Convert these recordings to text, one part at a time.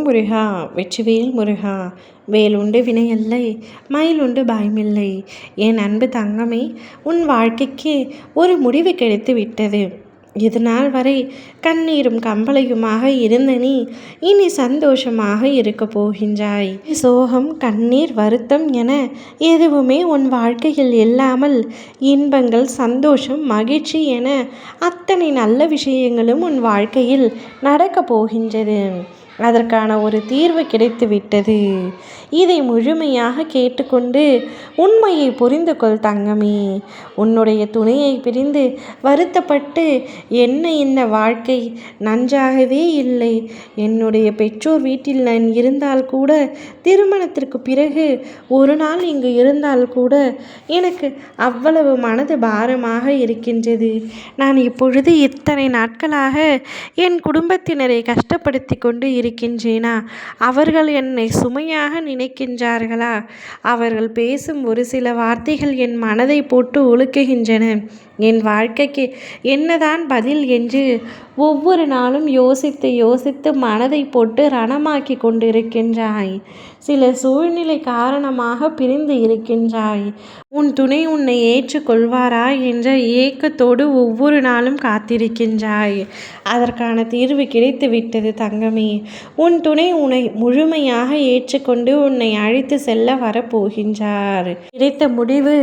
முருகா வெற்றிவேல் முருகா. வேலுண்டு வினையில்லை, மயிலுண்டு பயமில்லை. என் அன்பு தங்கமே, உன் வாழ்க்கைக்கு ஒரு முடிவு கிடைத்து விட்டது. இது நாள் வரை கண்ணீரும் கம்பளையுமாக இருந்த நீ இனி சந்தோஷமாக இருக்க போகின்றாய். சோகம், கண்ணீர், வருத்தம் என எதுவுமே உன் வாழ்க்கையில் இல்லாமல் இன்பங்கள், சந்தோஷம், மகிழ்ச்சி என அத்தனை நல்ல விஷயங்களும் உன் வாழ்க்கையில் நடக்கப் போகின்றது. அதற்கான ஒரு தீர்வு கிடைத்துவிட்டது. இதை முழுமையாக கேட்டுக்கொண்டு உண்மையை புரிந்து கொள் தங்கமே. உன்னுடைய துணையை பிரிந்து வருத்தப்பட்டு என்ன இந்த வாழ்க்கை நன்றாகவே இல்லை, என்னுடைய பெற்றோர் வீட்டில் நான் இருந்தால் கூட, திருமணத்திற்கு பிறகு ஒரு நாள் இங்கு இருந்தால் கூட எனக்கு அவ்வளவு மனது பாரமாக இருக்கின்றது. நான் இப்பொழுது இத்தனை நாட்களாக என் குடும்பத்தினரை கஷ்டப்படுத்தி கொண்டு இருக்கின்றேனா? அவர்கள் என்னை சுமையாக நினைக்கின்றார்களா? அவர்கள் பேசும் ஒரு சில வார்த்தைகள் என் மனதை போட்டு உலுக்குகின்றன. என் வாழ்க்கைக்கு என்னதான் பதில் என்று ஒவ்வொரு நாளும் யோசித்து யோசித்து மனதை போட்டு ரணமாக்கி கொண்டிருக்கின்றாய். சில சூழ்நிலை காரணமாக பிரிந்து இருக்கின்றாய். உன் துணை உன்னை ஏற்றுக்கொள்வாரா என்ற ஏக்கத்தோடு ஒவ்வொரு நாளும் காத்திருக்கின்றாய். அதற்கான தீர்வு கிடைத்து விட்டது தங்கமே. உன் துணை உன்னை முழுமையாக ஏற்றுக்கொண்டு உன்னை அழைத்து செல்ல வரப்போகின்றார். கிடைத்த முடிவு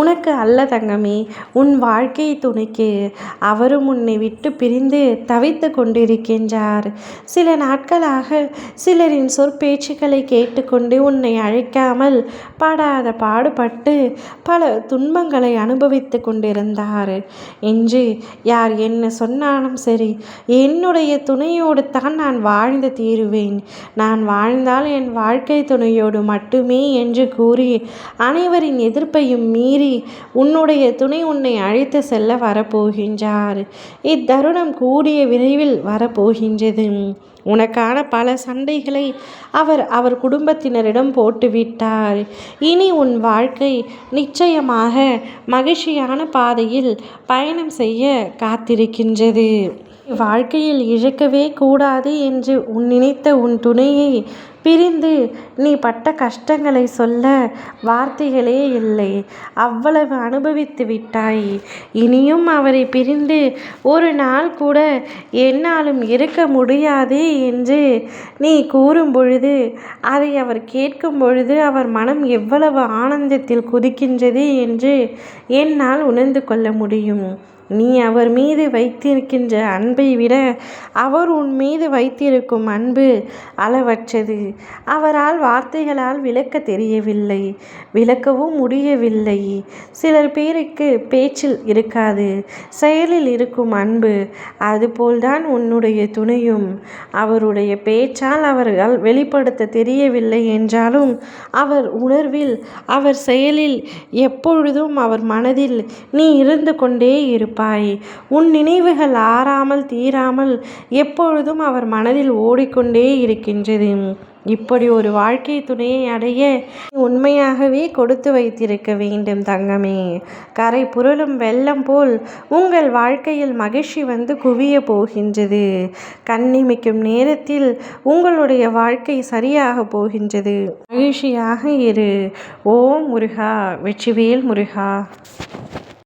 உனக்கு அல்ல தங்கமே, உன் வாழ்க்கை துணைக்கு. அவரும் உன்னை விட்டு பிரிந்து தவித்து கொண்டிருக்கின்றார். சில நாட்களாக சிலரின் சொற்பேச்சுக்களை கேட்டுக்கொண்டு உன்னை அழைக்காமல் படாத பாடுபட்டு பல துன்பங்களை அனுபவித்து கொண்டிருந்தார். இன்று யார் என்ன சொன்னாலும் சரி, என்னுடைய துணையோடு தான் நான் வாழ்ந்து தீருவேன், நான் வாழ்ந்தால் என் வாழ்க்கை துணையோடு மட்டுமே என்று கூறி அனைவரின் எதிர்ப்பையும் மீறி உன்னுடைய துணை உன்னை அழைத்து செல்ல வரப்போகின்றார். இத்தருணம் கூடிய விரைவில் வரப்போகின்றது. உனக்கான பல சண்டைகளை அவர் குடும்பத்தினரிடம் போட்டுவிட்டார். இனி உன் வாழ்க்கை நிச்சயமாக மகிழ்ச்சியான பாதையில் பயணம் செய்ய காத்திருக்கின்றது. வாழ்க்கையில் இழக்கவே கூடாது என்று நினைத்த உன் துணையை பிரிந்து நீ பட்ட கஷ்டங்களை சொல்ல வார்த்தைகளே இல்லை. அவ்வளவு அனுபவித்து விட்டாய். இனியும் அவரை பிரிந்து ஒரு நாள் கூட என்னாலும் இருக்க முடியாது என்று நீ கூறும் பொழுது, அதை அவர் கேட்கும் பொழுது அவர் மனம் எவ்வளவு ஆனந்தத்தில் குதிக்கின்றது என்று என்னால் உணர்ந்து கொள்ள முடியும். நீ அவர் மீது வைத்திருக்கின்ற அன்பை விட அவர் உன் மீது வைத்திருக்கும் அன்பு அளவற்றது. அவரால் வார்த்தைகளால் விளக்க தெரியவில்லை, விளக்கவும் முடியவில்லை. சிலர் பேருக்கு பேச்சில் இருக்காது, செயலில் இருக்கும் அன்பு. அதுபோல்தான் உன்னுடைய துணையும். அவருடைய பேச்சால் அவர்கள் வெளிப்படுத்த தெரியவில்லை என்றாலும் அவர் உணர்வில், அவர் செயலில், எப்பொழுதும் அவர் மனதில் நீ இருந்து கொண்டே இருப்பாய். உன் நினைவுகள் ஆறாமல் தீராமல் எப்பொழுதும் அவர் மனதில் ஓடிக்கொண்டே இருக்கின்றது. இப்படி ஒரு வாழ்க்கை துணையை அடைய உண்மையாகவே கொடுத்து வைத்திருக்க வேண்டும் தங்கமே. கரை புரளும் வெள்ளம் போல் உங்கள் வாழ்க்கையில் மகிழ்ச்சி வந்து குவிய போகின்றது. கண்ணிமைக்கும் நேரத்தில் உங்களுடைய வாழ்க்கை சரியாக போகின்றது. மகிழ்ச்சியாக இரு. ஓம் முருகா வெற்றிவேல் முருகா.